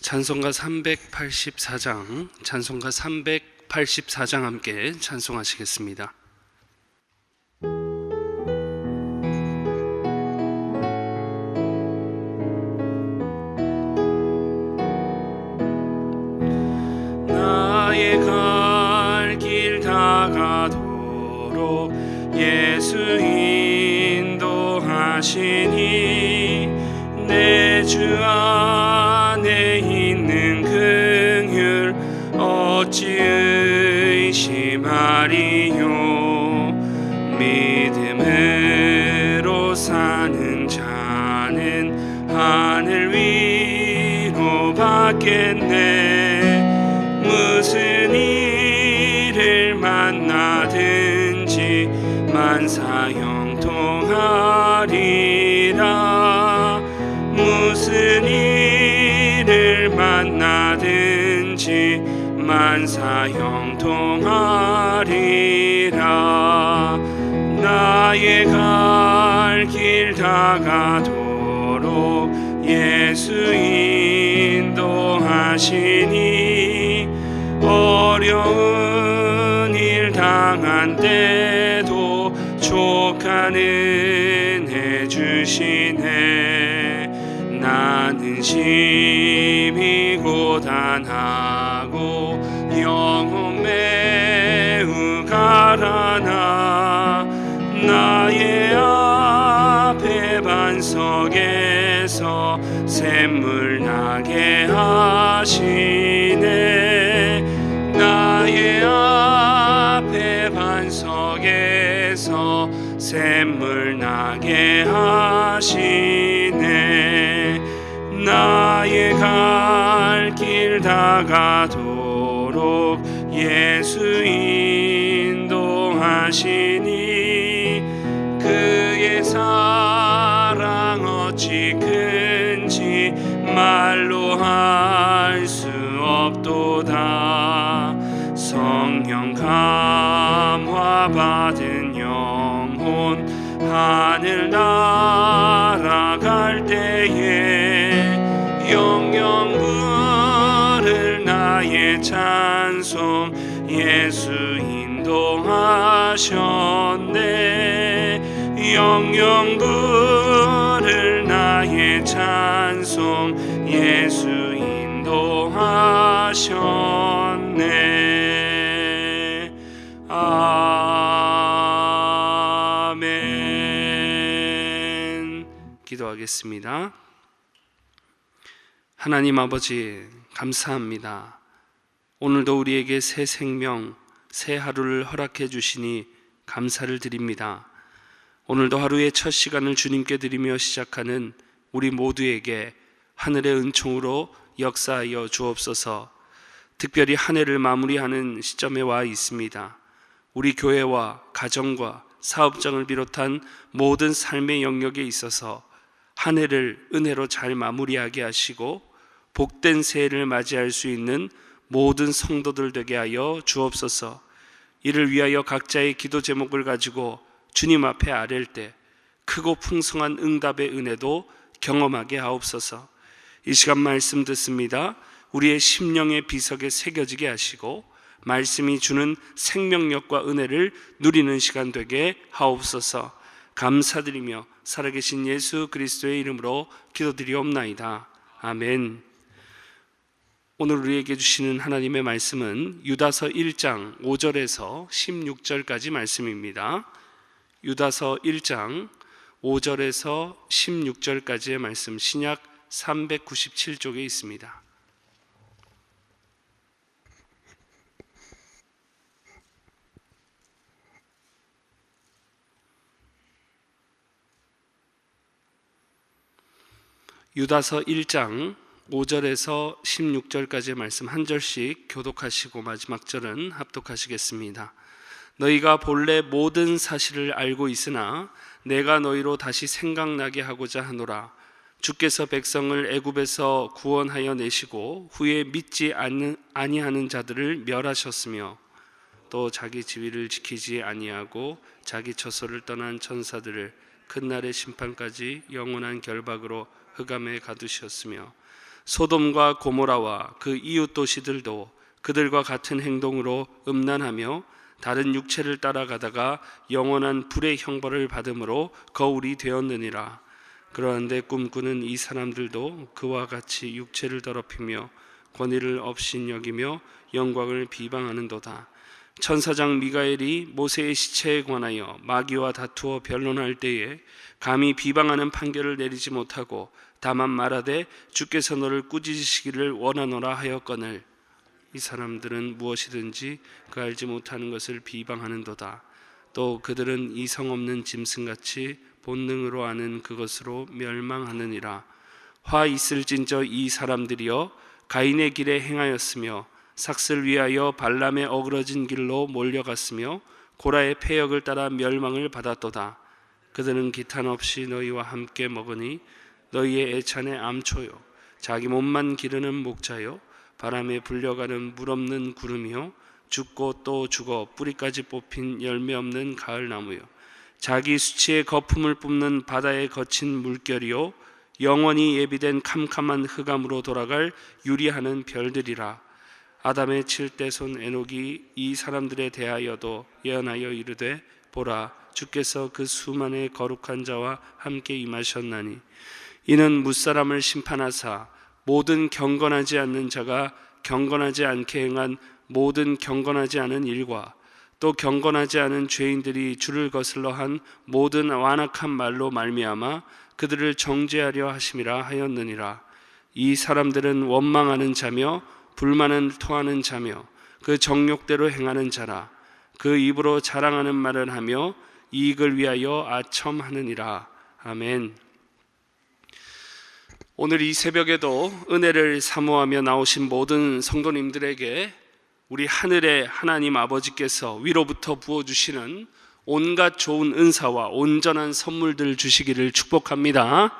찬송가 384장 함께 찬송하시겠습니다. 나의 갈 길 다가도록 예수 인도하시니 내 주 안에 있는 긍휼 어찌 의심하리요. 믿음으로 사는 자는 하늘 위로 받겠네. 무슨 일을 만나든지 만사형통하리라. 무슨 일을 만나든지 만사형통하리라. 나의 갈 길 다가도록 예수 인도하시니 어려운 일 당한 때도 족한 은혜 주시네. 나는 심히 고단하고 영혼 매우 가라나. 나의 앞에 반석에서 샘물 나게 하시네. 나의 앞에 반석에서 샘물 나게 하시네. 나의 갈 길 다가도록 예수 인도하시니 그의 사랑 어찌 큰지 말로 할 수 없도다. 성령 감화 받은 영혼 하늘 날아갈 때에 영영 부를 나의 찬송 예수 인도하셨네. 영영 부를 나의 찬송 예수 인도하셨네. 아멘. 기도하겠습니다. 하나님 아버지, 감사합니다. 오늘도 우리에게 새 생명, 새 하루를 허락해 주시니 감사를 드립니다. 오늘도 하루의 첫 시간을 주님께 드리며 시작하는 우리 모두에게 하늘의 은총으로 역사하여 주옵소서. 특별히 한 해를 마무리하는 시점에 와 있습니다. 우리 교회와 가정과 사업장을 비롯한 모든 삶의 영역에 있어서 한 해를 은혜로 잘 마무리하게 하시고 복된 새해를 맞이할 수 있는 모든 성도들 되게 하여 주옵소서. 이를 위하여 각자의 기도 제목을 가지고 주님 앞에 아랠 때 크고 풍성한 응답의 은혜도 경험하게 하옵소서. 이 시간 말씀 듣습니다. 우리의 심령의 비석에 새겨지게 하시고 말씀이 주는 생명력과 은혜를 누리는 시간 되게 하옵소서. 감사드리며 살아계신 예수 그리스도의 이름으로 기도드리옵나이다. 아멘. 오늘 우리에게 주시는 하나님의 말씀은 유다서 1장 5절에서 16절까지 말씀입니다. 유다서 1장 5절에서 16절까지의 말씀, 신약 397쪽에 있습니다. 유다서 1장 5절에서 16절까지의 말씀 한 절씩 교독하시고 마지막 절은 합독하시겠습니다. 너희가 본래 모든 사실을 알고 있으나 내가 너희로 다시 생각나게 하고자 하노라. 주께서 백성을 애굽에서 구원하여 내시고 후에 믿지 아니하는 자들을 멸하셨으며 또 자기 지위를 지키지 아니하고 자기 처소를 떠난 천사들을 큰 날의 심판까지 영원한 결박으로 흑암에 가두셨으며 소돔과 고모라와 그 이웃 도시들도 그들과 같은 행동으로 음란하며 다른 육체를 따라가다가 영원한 불의 형벌을 받음으로 거울이 되었느니라. 그러한데 꿈꾸는 이 사람들도 그와 같이 육체를 더럽히며 권위를 업신여기며 영광을 비방하는도다. 천사장 미가엘이 모세의 시체에 관하여 마귀와 다투어 변론할 때에 감히 비방하는 판결을 내리지 못하고 다만 말하되 주께서 너를 꾸짖으시기를 원하노라 하였거늘 이 사람들은 무엇이든지 그 알지 못하는 것을 비방하는도다. 또 그들은 이성 없는 짐승같이 본능으로 아는 그것으로 멸망하느니라. 화 있을진저 이 사람들이여 가인의 길에 행하였으며 삭슬 위하여 발람의 어그러진 길로 몰려갔으며 고라의 패역을 따라 멸망을 받았도다. 그들은 기탄 없이 너희와 함께 먹으니 너희의 애찬의 암초요 자기 몸만 기르는 목자요 바람에 불려가는 물 없는 구름이요 죽고 또 죽어 뿌리까지 뽑힌 열매 없는 가을나무요 자기 수치의 거품을 뿜는 바다의 거친 물결이요 영원히 예비된 캄캄한 흑암으로 돌아갈 유리하는 별들이라. 아담의 7대 손 에녹이 이 사람들에 대하여도 예언하여 이르되 보라 주께서 그 수만의 거룩한 자와 함께 임하셨나니 이는 무사람을 심판하사 모든 경건하지 않는 자가 경건하지 않게 행한 모든 경건하지 않은 일과 또 경건하지 않은 죄인들이 주를 거슬러 한 모든 완악한 말로 말미암아 그들을 정죄하려 하심이라 하였느니라. 이 사람들은 원망하는 자며 불만을 토하는 자며 그 정욕대로 행하는 자라. 그 입으로 자랑하는 말을 하며 이익을 위하여 아첨하느니라. 아멘. 오늘 이 새벽에도 은혜를 사모하며 나오신 모든 성도님들에게 우리 하늘의 하나님 아버지께서 위로부터 부어주시는 온갖 좋은 은사와 온전한 선물들 주시기를 축복합니다.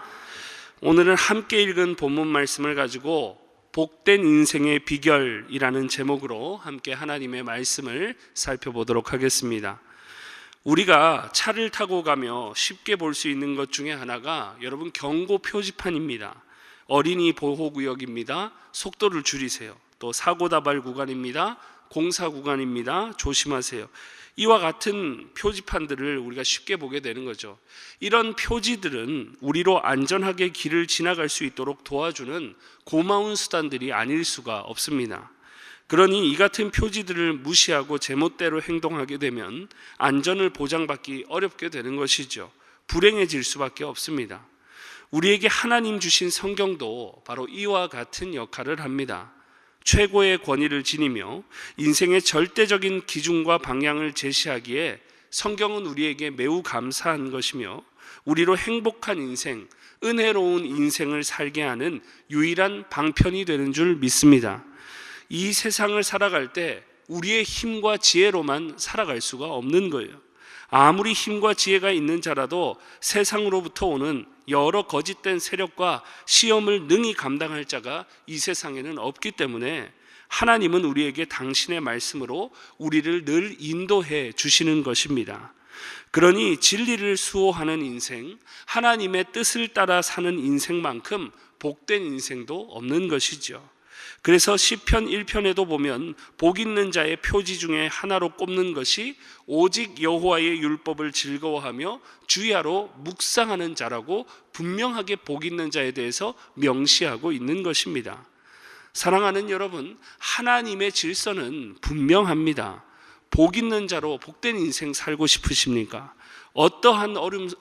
오늘은 함께 읽은 본문 말씀을 가지고 복된 인생의 비결이라는 제목으로 함께 하나님의 말씀을 살펴보도록 하겠습니다. 우리가 차를 타고 가며 쉽게 볼 수 있는 것 중에 하나가 여러분 경고 표지판입니다. 어린이 보호구역입니다. 속도를 줄이세요. 또 사고다발 구간입니다. 공사 구간입니다. 조심하세요. 이와 같은 표지판들을 우리가 쉽게 보게 되는 거죠. 이런 표지들은 우리로 안전하게 길을 지나갈 수 있도록 도와주는 고마운 수단들이 아닐 수가 없습니다. 그러니 이 같은 표지들을 무시하고 제멋대로 행동하게 되면 안전을 보장받기 어렵게 되는 것이죠. 불행해질 수밖에 없습니다. 우리에게 하나님 주신 성경도 바로 이와 같은 역할을 합니다. 최고의 권위를 지니며 인생의 절대적인 기준과 방향을 제시하기에 성경은 우리에게 매우 감사한 것이며 우리로 행복한 인생, 은혜로운 인생을 살게 하는 유일한 방편이 되는 줄 믿습니다. 이 세상을 살아갈 때 우리의 힘과 지혜로만 살아갈 수가 없는 거예요. 아무리 힘과 지혜가 있는 자라도 세상으로부터 오는 여러 거짓된 세력과 시험을 능히 감당할 자가 이 세상에는 없기 때문에 하나님은 우리에게 당신의 말씀으로 우리를 늘 인도해 주시는 것입니다. 그러니 진리를 수호하는 인생, 하나님의 뜻을 따라 사는 인생만큼 복된 인생도 없는 것이죠. 그래서 시편 1편에도 보면 복 있는 자의 표지 중에 하나로 꼽는 것이 오직 여호와의 율법을 즐거워하며 주야로 묵상하는 자라고 분명하게 복 있는 자에 대해서 명시하고 있는 것입니다. 사랑하는 여러분, 하나님의 질서는 분명합니다. 복 있는 자로 복된 인생 살고 싶으십니까? 어떠한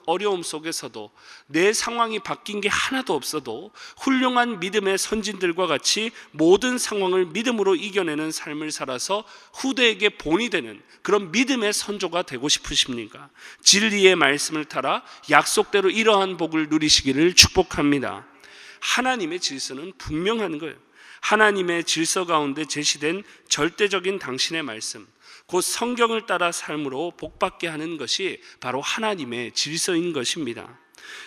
어려움 속에서도 내 상황이 바뀐 게 하나도 없어도 훌륭한 믿음의 선진들과 같이 모든 상황을 믿음으로 이겨내는 삶을 살아서 후대에게 본이 되는 그런 믿음의 선조가 되고 싶으십니까? 진리의 말씀을 따라 약속대로 이러한 복을 누리시기를 축복합니다. 하나님의 질서는 분명한 거예요. 하나님의 질서 가운데 제시된 절대적인 당신의 말씀, 곧 성경을 따라 삶으로 복받게 하는 것이 바로 하나님의 질서인 것입니다.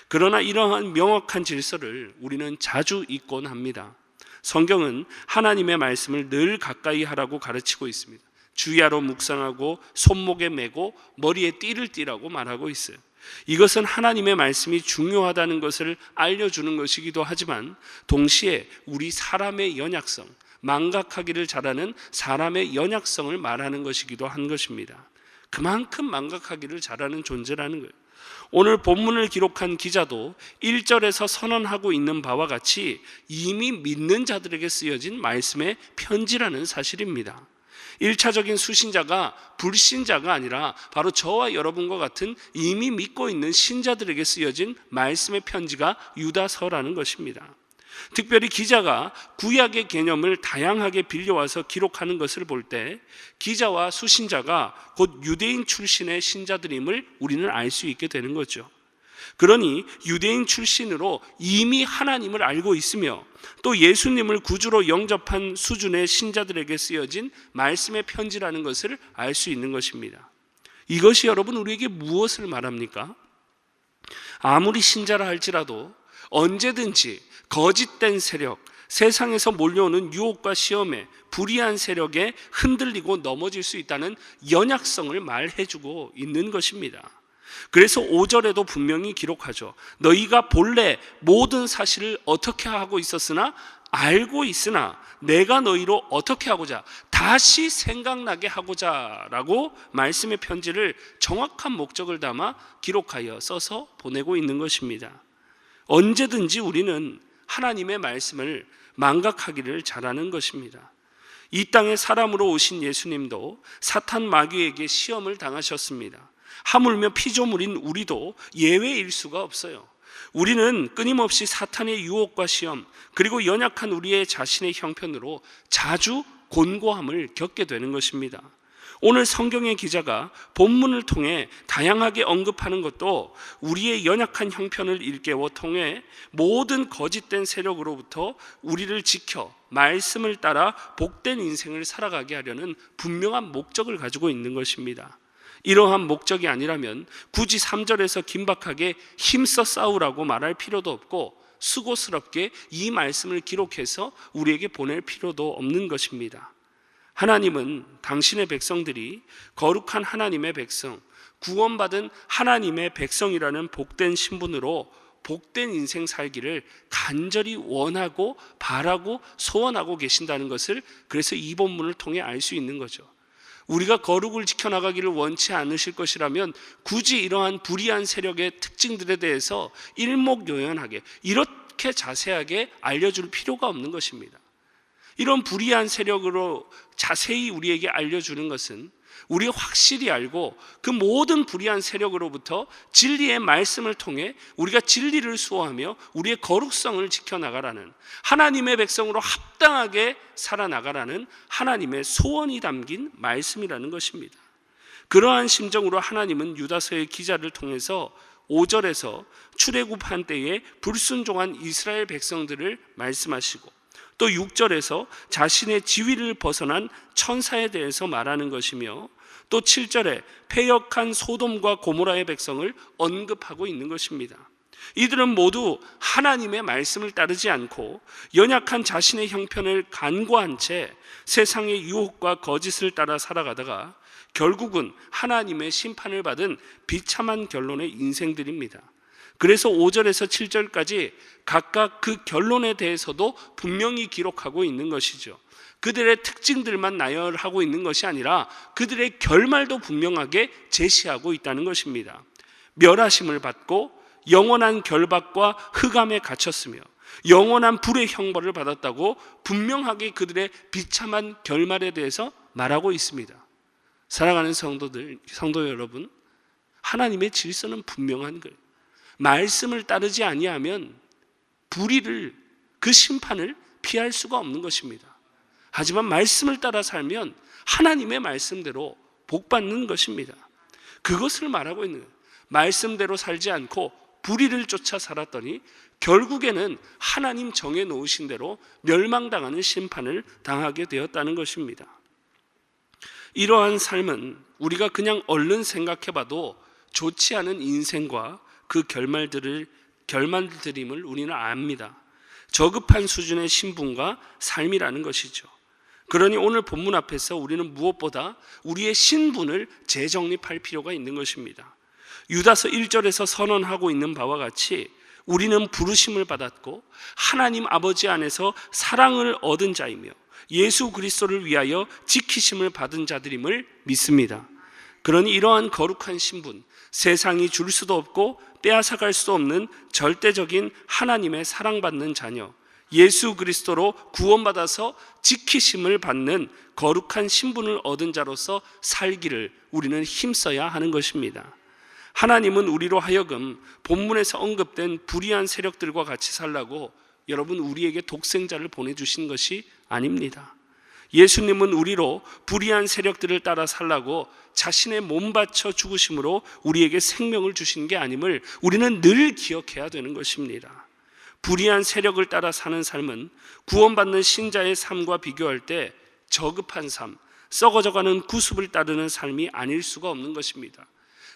그러나 이러한 명확한 질서를 우리는 자주 잊곤 합니다. 성경은 하나님의 말씀을 늘 가까이 하라고 가르치고 있습니다. 주야로 묵상하고 손목에 메고 머리에 띠를 띠라고 말하고 있어요. 이것은 하나님의 말씀이 중요하다는 것을 알려주는 것이기도 하지만 동시에 우리 사람의 연약성, 망각하기를 잘하는 사람의 연약성을 말하는 것이기도 한 것입니다. 그만큼 망각하기를 잘하는 존재라는 거예요. 오늘 본문을 기록한 기자도 1절에서 선언하고 있는 바와 같이 이미 믿는 자들에게 쓰여진 말씀의 편지라는 사실입니다. 1차적인 수신자가 불신자가 아니라 바로 저와 여러분과 같은 이미 믿고 있는 신자들에게 쓰여진 말씀의 편지가 유다서라는 것입니다. 특별히 기자가 구약의 개념을 다양하게 빌려와서 기록하는 것을 볼 때 기자와 수신자가 곧 유대인 출신의 신자들임을 우리는 알 수 있게 되는 거죠. 그러니 유대인 출신으로 이미 하나님을 알고 있으며 또 예수님을 구주로 영접한 수준의 신자들에게 쓰여진 말씀의 편지라는 것을 알 수 있는 것입니다. 이것이 여러분 우리에게 무엇을 말합니까? 아무리 신자라 할지라도 언제든지 거짓된 세력, 세상에서 몰려오는 유혹과 시험에 불의한 세력에 흔들리고 넘어질 수 있다는 연약성을 말해주고 있는 것입니다. 그래서 5절에도 분명히 기록하죠. 너희가 본래 모든 사실을 어떻게 하고 있었으나 알고 있으나 내가 너희로 어떻게 하고자 다시 생각나게 하고자 라고 말씀의 편지를 정확한 목적을 담아 기록하여 써서 보내고 있는 것입니다. 언제든지 우리는 하나님의 말씀을 망각하기를 잘하는 것입니다. 이 땅에 사람으로 오신 예수님도 사탄 마귀에게 시험을 당하셨습니다. 하물며 피조물인 우리도 예외일 수가 없어요. 우리는 끊임없이 사탄의 유혹과 시험 그리고 연약한 우리의 자신의 형편으로 자주 곤고함을 겪게 되는 것입니다. 오늘 성경의 기자가 본문을 통해 다양하게 언급하는 것도 우리의 연약한 형편을 일깨워 통해 모든 거짓된 세력으로부터 우리를 지켜 말씀을 따라 복된 인생을 살아가게 하려는 분명한 목적을 가지고 있는 것입니다. 이러한 목적이 아니라면 굳이 3절에서 긴박하게 힘써 싸우라고 말할 필요도 없고 수고스럽게 이 말씀을 기록해서 우리에게 보낼 필요도 없는 것입니다. 하나님은 당신의 백성들이 거룩한 하나님의 백성, 구원받은 하나님의 백성이라는 복된 신분으로 복된 인생 살기를 간절히 원하고 바라고 소원하고 계신다는 것을 그래서 이 본문을 통해 알 수 있는 거죠. 우리가 거룩을 지켜나가기를 원치 않으실 것이라면 굳이 이러한 불의한 세력의 특징들에 대해서 일목요연하게 이렇게 자세하게 알려줄 필요가 없는 것입니다. 이런 불의한 세력으로 자세히 우리에게 알려주는 것은 우리가 확실히 알고 그 모든 불의한 세력으로부터 진리의 말씀을 통해 우리가 진리를 수호하며 우리의 거룩성을 지켜나가라는 하나님의 백성으로 합당하게 살아나가라는 하나님의 소원이 담긴 말씀이라는 것입니다. 그러한 심정으로 하나님은 유다서의 기자를 통해서 5절에서 출애굽한 때에 불순종한 이스라엘 백성들을 말씀하시고 또 6절에서 자신의 지위를 벗어난 천사에 대해서 말하는 것이며 또 7절에 패역한 소돔과 고모라의 백성을 언급하고 있는 것입니다. 이들은 모두 하나님의 말씀을 따르지 않고 연약한 자신의 형편을 간과한 채 세상의 유혹과 거짓을 따라 살아가다가 결국은 하나님의 심판을 받은 비참한 결론의 인생들입니다. 그래서 5절에서 7절까지 각각 그 결론에 대해서도 분명히 기록하고 있는 것이죠. 그들의 특징들만 나열하고 있는 것이 아니라 그들의 결말도 분명하게 제시하고 있다는 것입니다. 멸하심을 받고 영원한 결박과 흑암에 갇혔으며 영원한 불의 형벌을 받았다고 분명하게 그들의 비참한 결말에 대해서 말하고 있습니다. 사랑하는 성도 여러분, 하나님의 질서는 분명한 거예요. 말씀을 따르지 아니하면 불의를, 그 심판을 피할 수가 없는 것입니다. 하지만 말씀을 따라 살면 하나님의 말씀대로 복받는 것입니다. 그것을 말하고 있는 거예요. 말씀대로 살지 않고 불의를 쫓아 살았더니 결국에는 하나님 정해 놓으신 대로 멸망당하는 심판을 당하게 되었다는 것입니다. 이러한 삶은 우리가 그냥 얼른 생각해봐도 좋지 않은 인생과 그 결말들임을 우리는 압니다. 저급한 수준의 신분과 삶이라는 것이죠. 그러니 오늘 본문 앞에서 우리는 무엇보다 우리의 신분을 재정립할 필요가 있는 것입니다. 유다서 1절에서 선언하고 있는 바와 같이 우리는 부르심을 받았고 하나님 아버지 안에서 사랑을 얻은 자이며 예수 그리스도를 위하여 지키심을 받은 자들임을 믿습니다. 그러니 이러한 거룩한 신분, 세상이 줄 수도 없고 빼앗아갈 수 없는 절대적인 하나님의 사랑받는 자녀, 예수 그리스도로 구원받아서 지키심을 받는 거룩한 신분을 얻은 자로서 살기를 우리는 힘써야 하는 것입니다. 하나님은 우리로 하여금 본문에서 언급된 불의한 세력들과 같이 살라고 여러분 우리에게 독생자를 보내주신 것이 아닙니다. 예수님은 우리로 불의한 세력들을 따라 살라고 자신의 몸 바쳐 죽으심으로 우리에게 생명을 주신 게 아님을 우리는 늘 기억해야 되는 것입니다. 불의한 세력을 따라 사는 삶은 구원받는 신자의 삶과 비교할 때 저급한 삶, 썩어져가는 구습을 따르는 삶이 아닐 수가 없는 것입니다.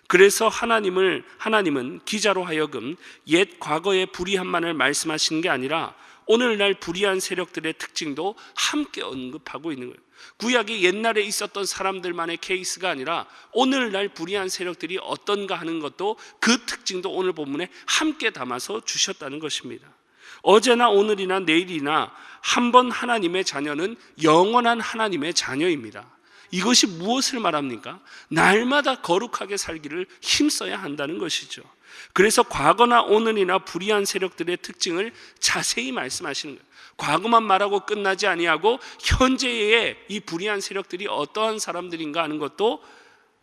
그래서 하나님은 기자로 하여금 옛 과거의 불의함만을 말씀하시는 게 아니라 오늘날 불의한 세력들의 특징도 함께 언급하고 있는 거예요. 구약이 옛날에 있었던 사람들만의 케이스가 아니라 오늘날 불의한 세력들이 어떤가 하는 것도 그 특징도 오늘 본문에 함께 담아서 주셨다는 것입니다. 어제나 오늘이나 내일이나 한 번 하나님의 자녀는 영원한 하나님의 자녀입니다. 이것이 무엇을 말합니까? 날마다 거룩하게 살기를 힘써야 한다는 것이죠. 그래서 과거나 오늘이나 불의한 세력들의 특징을 자세히 말씀하시는 거예요. 과거만 말하고 끝나지 아니하고 현재의 이 불의한 세력들이 어떠한 사람들인가 하는 것도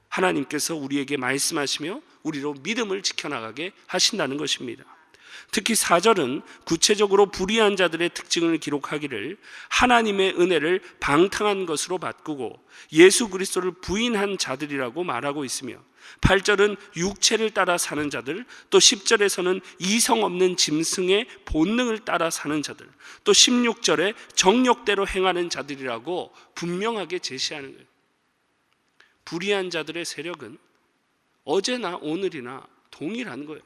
하나님께서 우리에게 말씀하시며 우리로 믿음을 지켜나가게 하신다는 것입니다. 특히 4절은 구체적으로 불의한 자들의 특징을 기록하기를 하나님의 은혜를 방탕한 것으로 바꾸고 예수 그리스도를 부인한 자들이라고 말하고 있으며 8절은 육체를 따라 사는 자들, 또 10절에서는 이성 없는 짐승의 본능을 따라 사는 자들, 또 16절에 정욕대로 행하는 자들이라고 분명하게 제시하는 거예요. 불의한 자들의 세력은 어제나 오늘이나 동일한 거예요.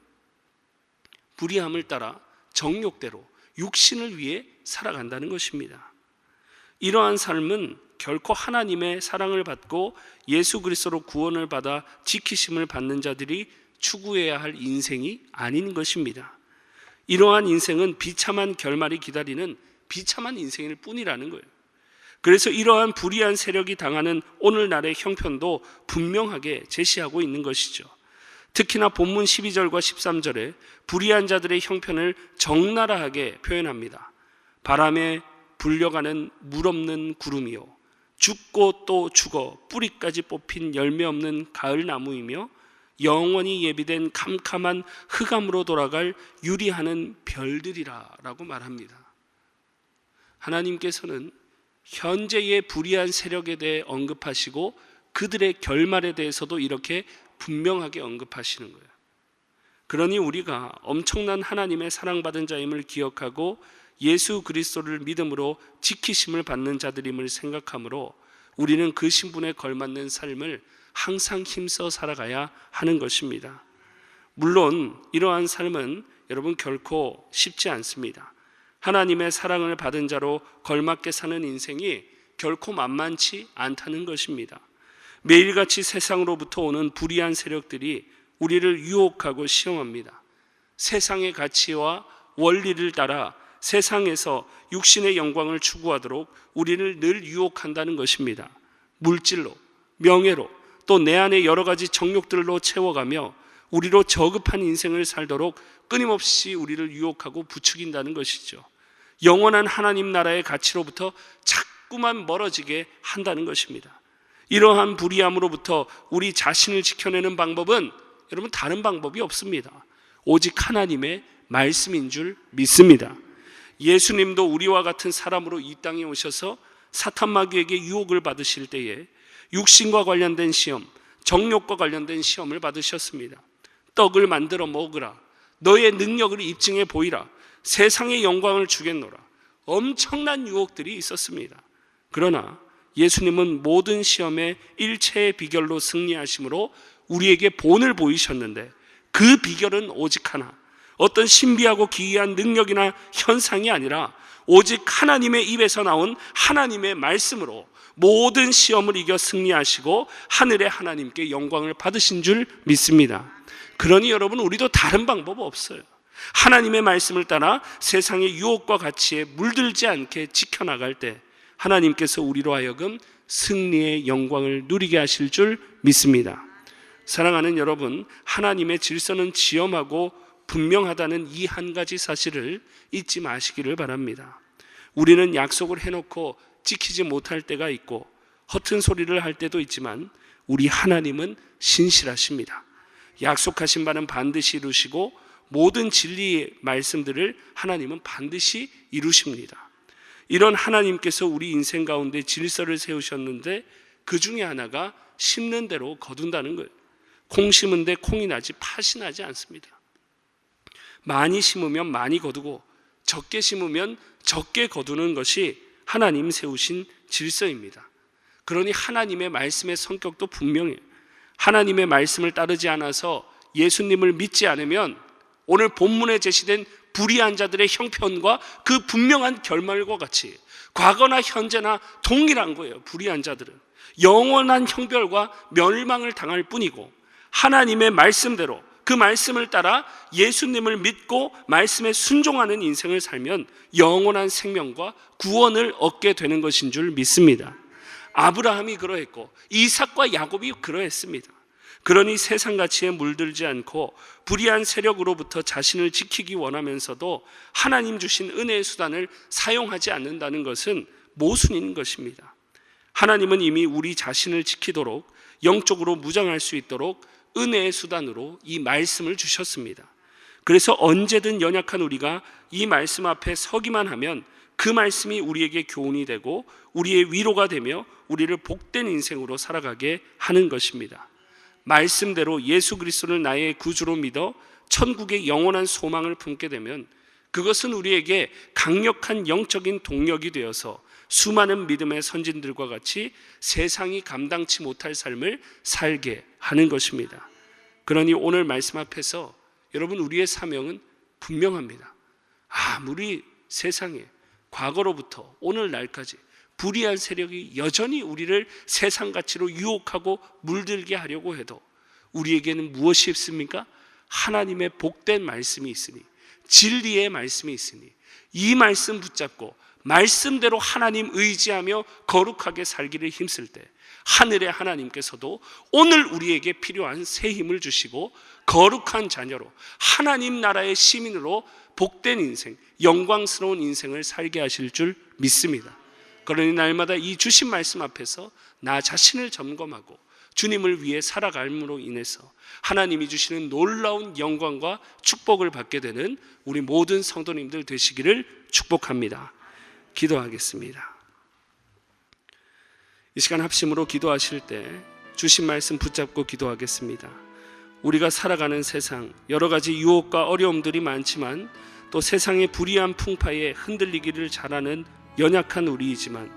불의함을 따라 정욕대로 육신을 위해 살아간다는 것입니다. 이러한 삶은 결코 하나님의 사랑을 받고 예수 그리스도로 구원을 받아 지키심을 받는 자들이 추구해야 할 인생이 아닌 것입니다. 이러한 인생은 비참한 결말이 기다리는 비참한 인생일 뿐이라는 거예요. 그래서 이러한 불의한 세력이 당하는 오늘날의 형편도 분명하게 제시하고 있는 것이죠. 특히나 본문 12절과 13절에 불의한 자들의 형편을 적나라하게 표현합니다. 바람에 불려가는 물 없는 구름이요, 죽고 또 죽어 뿌리까지 뽑힌 열매 없는 가을나무이며 영원히 예비된 캄캄한 흑암으로 돌아갈 유리하는 별들이라 라고 말합니다. 하나님께서는 현재의 불의한 세력에 대해 언급하시고 그들의 결말에 대해서도 이렇게 분명하게 언급하시는 거예요. 그러니 우리가 엄청난 하나님의 사랑받은 자임을 기억하고 예수 그리스도를 믿음으로 지키심을 받는 자들임을 생각하므로 우리는 그 신분에 걸맞는 삶을 항상 힘써 살아가야 하는 것입니다. 물론 이러한 삶은 여러분 결코 쉽지 않습니다. 하나님의 사랑을 받은 자로 걸맞게 사는 인생이 결코 만만치 않다는 것입니다. 매일같이 세상으로부터 오는 불의한 세력들이 우리를 유혹하고 시험합니다. 세상의 가치와 원리를 따라 세상에서 육신의 영광을 추구하도록 우리를 늘 유혹한다는 것입니다. 물질로, 명예로, 또 내 안에 여러 가지 정욕들로 채워가며 우리로 저급한 인생을 살도록 끊임없이 우리를 유혹하고 부추긴다는 것이죠. 영원한 하나님 나라의 가치로부터 자꾸만 멀어지게 한다는 것입니다. 이러한 불의함으로부터 우리 자신을 지켜내는 방법은 여러분 다른 방법이 없습니다. 오직 하나님의 말씀인 줄 믿습니다. 예수님도 우리와 같은 사람으로 이 땅에 오셔서 사탄 마귀에게 유혹을 받으실 때에 육신과 관련된 시험, 정욕과 관련된 시험을 받으셨습니다. 떡을 만들어 먹으라, 너의 능력을 입증해 보이라, 세상의 영광을 주겠노라. 엄청난 유혹들이 있었습니다. 그러나 예수님은 모든 시험의 일체의 비결로 승리하심으로 우리에게 본을 보이셨는데 그 비결은 오직 하나, 어떤 신비하고 기이한 능력이나 현상이 아니라 오직 하나님의 입에서 나온 하나님의 말씀으로 모든 시험을 이겨 승리하시고 하늘의 하나님께 영광을 받으신 줄 믿습니다. 그러니 여러분, 우리도 다른 방법 없어요. 하나님의 말씀을 따라 세상의 유혹과 가치에 물들지 않게 지켜나갈 때 하나님께서 우리로 하여금 승리의 영광을 누리게 하실 줄 믿습니다. 사랑하는 여러분, 하나님의 질서는 지엄하고 분명하다는 이 한 가지 사실을 잊지 마시기를 바랍니다. 우리는 약속을 해놓고 지키지 못할 때가 있고 허튼 소리를 할 때도 있지만 우리 하나님은 신실하십니다. 약속하신 바는 반드시 이루시고 모든 진리의 말씀들을 하나님은 반드시 이루십니다. 이런 하나님께서 우리 인생 가운데 질서를 세우셨는데 그 중에 하나가 심는 대로 거둔다는 거예요. 콩 심은데 콩이 나지 팥이 나지 않습니다. 많이 심으면 많이 거두고 적게 심으면 적게 거두는 것이 하나님 세우신 질서입니다. 그러니 하나님의 말씀의 성격도 분명해요. 하나님의 말씀을 따르지 않아서 예수님을 믿지 않으면 오늘 본문에 제시된 불의한 자들의 형편과 그 분명한 결말과 같이 과거나 현재나 동일한 거예요. 불의한 자들은 영원한 형벌과 멸망을 당할 뿐이고, 하나님의 말씀대로 그 말씀을 따라 예수님을 믿고 말씀에 순종하는 인생을 살면 영원한 생명과 구원을 얻게 되는 것인 줄 믿습니다. 아브라함이 그러했고 이삭과 야곱이 그러했습니다. 그러니 세상 가치에 물들지 않고 불의한 세력으로부터 자신을 지키기 원하면서도 하나님 주신 은혜의 수단을 사용하지 않는다는 것은 모순인 것입니다. 하나님은 이미 우리 자신을 지키도록 영적으로 무장할 수 있도록 은혜의 수단으로 이 말씀을 주셨습니다. 그래서 언제든 연약한 우리가 이 말씀 앞에 서기만 하면 그 말씀이 우리에게 교훈이 되고 우리의 위로가 되며 우리를 복된 인생으로 살아가게 하는 것입니다. 말씀대로 예수 그리스도를 나의 구주로 믿어 천국의 영원한 소망을 품게 되면 그것은 우리에게 강력한 영적인 동력이 되어서 수많은 믿음의 선진들과 같이 세상이 감당치 못할 삶을 살게 하는 것입니다. 그러니 오늘 말씀 앞에서 여러분, 우리의 사명은 분명합니다. 아무리 세상에 과거로부터 오늘날까지 불의한 세력이 여전히 우리를 세상 가치로 유혹하고 물들게 하려고 해도 우리에게는 무엇이 있습니까? 하나님의 복된 말씀이 있으니, 진리의 말씀이 있으니 이 말씀 붙잡고 말씀대로 하나님 의지하며 거룩하게 살기를 힘쓸 때 하늘의 하나님께서도 오늘 우리에게 필요한 새 힘을 주시고 거룩한 자녀로 하나님 나라의 시민으로 복된 인생, 영광스러운 인생을 살게 하실 줄 믿습니다. 그러니 날마다 이 주신 말씀 앞에서 나 자신을 점검하고 주님을 위해 살아감으로 인해서 하나님이 주시는 놀라운 영광과 축복을 받게 되는 우리 모든 성도님들 되시기를 축복합니다. 기도하겠습니다. 이 시간 합심으로 기도하실 때 주신 말씀 붙잡고 기도하겠습니다. 우리가 살아가는 세상, 여러 가지 유혹과 어려움들이 많지만 또 세상의 불의한 풍파에 흔들리기를 잘하는 연약한 우리이지만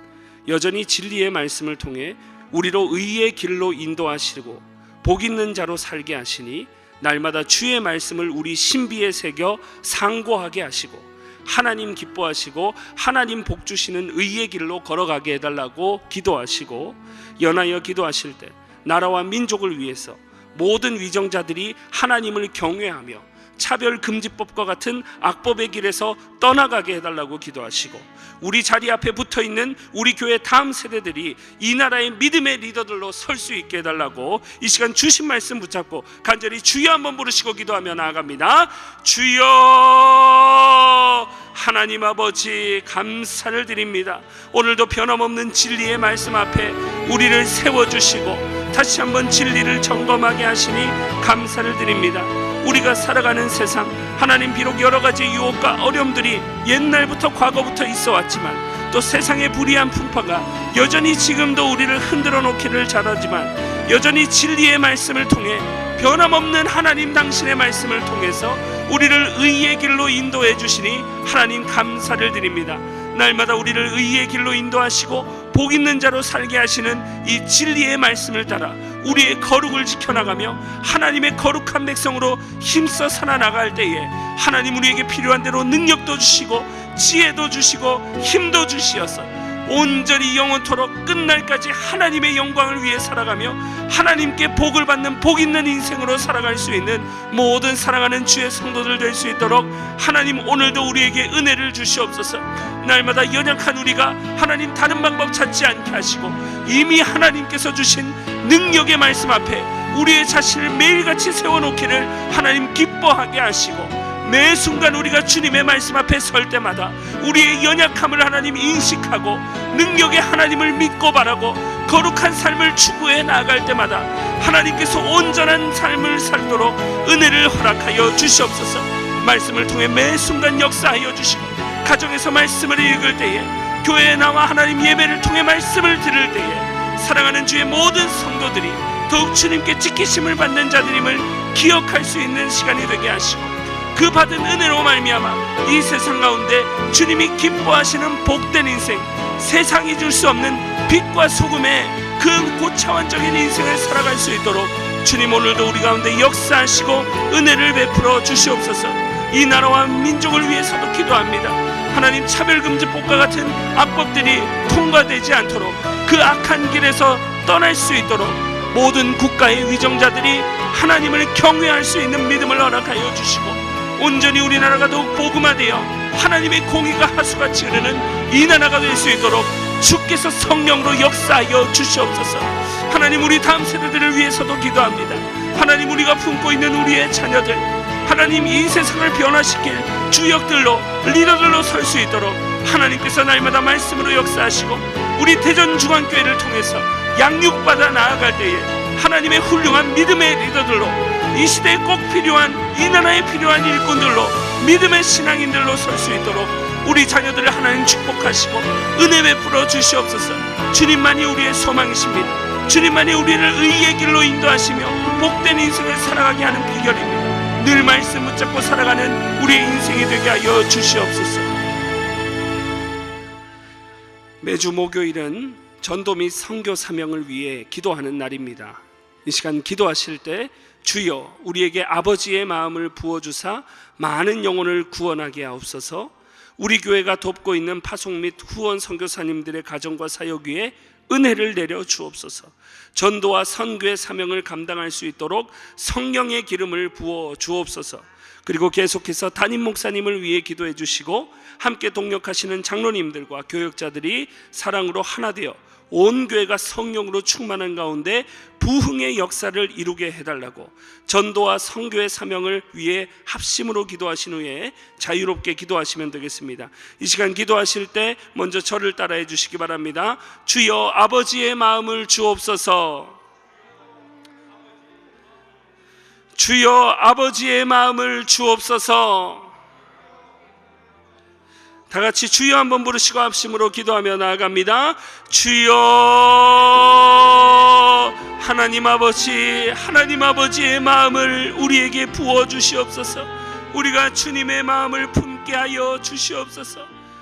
여전히 진리의 말씀을 통해 우리로 의의 길로 인도하시고 복 있는 자로 살게 하시니 날마다 주의 말씀을 우리 신비에 새겨 상고하게 하시고 하나님 기뻐하시고 하나님 복 주시는 의의 길로 걸어가게 해달라고 기도하시고, 연하여 기도하실 때 나라와 민족을 위해서 모든 위정자들이 하나님을 경외하며 차별금지법과 같은 악법의 길에서 떠나가게 해달라고 기도하시고, 우리 자리 앞에 붙어있는 우리 교회 다음 세대들이 이 나라의 믿음의 리더들로 설 수 있게 해달라고 이 시간 주신 말씀 붙잡고 간절히 주여 한번 부르시고 기도하며 나아갑니다. 주여, 하나님 아버지 감사를 드립니다. 오늘도 변함없는 진리의 말씀 앞에 우리를 세워주시고 다시 한번 진리를 점검하게 하시니 감사를 드립니다. 우리가 살아가는 세상, 하나님 비록 여러 가지 유혹과 어려움들이 옛날부터 과거부터 있어 왔지만 또 세상의 불의한 풍파가 여전히 지금도 우리를 흔들어 놓기를 잘하지만 여전히 진리의 말씀을 통해 변함없는 하나님 당신의 말씀을 통해서 우리를 의의 길로 인도해 주시니 하나님 감사를 드립니다. 날마다 우리를 의의 길로 인도하시고 복 있는 자로 살게 하시는 이 진리의 말씀을 따라 우리의 거룩을 지켜나가며 하나님의 거룩한 백성으로 힘써 살아나갈 때에 하나님 우리에게 필요한 대로 능력도 주시고 지혜도 주시고 힘도 주시어서 온전히 영원토록 끝날까지 하나님의 영광을 위해 살아가며 하나님께 복을 받는 복 있는 인생으로 살아갈 수 있는 모든 사랑하는 주의 성도들 될 수 있도록 하나님 오늘도 우리에게 은혜를 주시옵소서. 날마다 연약한 우리가 하나님 다른 방법 찾지 않게 하시고 이미 하나님께서 주신 능력의 말씀 앞에 우리의 자신을 매일같이 세워놓기를 하나님 기뻐하게 하시고, 매 순간 우리가 주님의 말씀 앞에 설 때마다 우리의 연약함을 하나님 인식하고 능력의 하나님을 믿고 바라고 거룩한 삶을 추구해 나아갈 때마다 하나님께서 온전한 삶을 살도록 은혜를 허락하여 주시옵소서. 말씀을 통해 매 순간 역사하여 주시고, 가정에서 말씀을 읽을 때에, 교회에 나와 하나님 예배를 통해 말씀을 들을 때에 사랑하는 주의 모든 성도들이 더욱 주님께 지키심을 받는 자들임을 기억할 수 있는 시간이 되게 하시고, 그 받은 은혜로 말미암아 이 세상 가운데 주님이 기뻐하시는 복된 인생, 세상이 줄 수 없는 빛과 소금의 그 고차원적인 인생을 살아갈 수 있도록 주님 오늘도 우리 가운데 역사하시고 은혜를 베풀어 주시옵소서. 이 나라와 민족을 위해서도 기도합니다. 하나님, 차별금지법과 같은 악법들이 통과되지 않도록 그 악한 길에서 떠날 수 있도록 모든 국가의 위정자들이 하나님을 경외할 수 있는 믿음을 허락하여 주시고, 온전히 우리나라가 더욱 복음화되어 하나님의 공의가 하수같이 흐르는 이 나라가 될 수 있도록 주께서 성령으로 역사하여 주시옵소서. 하나님, 우리 다음 세대들을 위해서도 기도합니다. 하나님, 우리가 품고 있는 우리의 자녀들, 하나님 이 세상을 변화시킬 주역들로, 리더들로 설 수 있도록 하나님께서 날마다 말씀으로 역사하시고, 우리 대전중앙교회를 통해서 양육받아 나아갈 때에 하나님의 훌륭한 믿음의 리더들로, 이 시대에 꼭 필요한, 이 나라에 필요한 일꾼들로, 믿음의 신앙인들로 설 수 있도록 우리 자녀들을 하나님 축복하시고 은혜 베풀어 주시옵소서. 주님만이 우리의 소망이십니다. 주님만이 우리를 의의 길로 인도하시며 복된 인생을 살아가게 하는 비결입니다. 늘 말씀 붙잡고 살아가는 우리의 인생이 되게 하여 주시옵소서. 매주 목요일은 전도 및 선교 사명을 위해 기도하는 날입니다. 이 시간 기도하실 때 주여 우리에게 아버지의 마음을 부어주사 많은 영혼을 구원하게 하옵소서. 우리 교회가 돕고 있는 파송 및 후원 선교사님들의 가정과 사역 위에 은혜를 내려 주옵소서. 전도와 선교의 사명을 감당할 수 있도록 성령의 기름을 부어 주옵소서. 그리고 계속해서 담임 목사님을 위해 기도해 주시고, 함께 동역하시는 장로님들과 교역자들이 사랑으로 하나 되어 온 교회가 성령으로 충만한 가운데 부흥의 역사를 이루게 해달라고, 전도와 선교의 사명을 위해 합심으로 기도하신 후에 자유롭게 기도하시면 되겠습니다. 이 시간 기도하실 때 먼저 저를 따라해 주시기 바랍니다. 주여 아버지의 마음을 주옵소서. 주여 아버지의 마음을 주옵소서. 다 같이 주여 한번 부르시고 합심으로 기도하며 나아갑니다. 주여 하나님 아버지의 마음을 우리에게 부어 주시옵소서. 우리가 주님의 마음을 품게 하여 주시옵소서.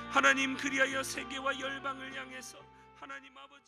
하나님, 그리하여 세계와 열방을 향해서 하나님 아버지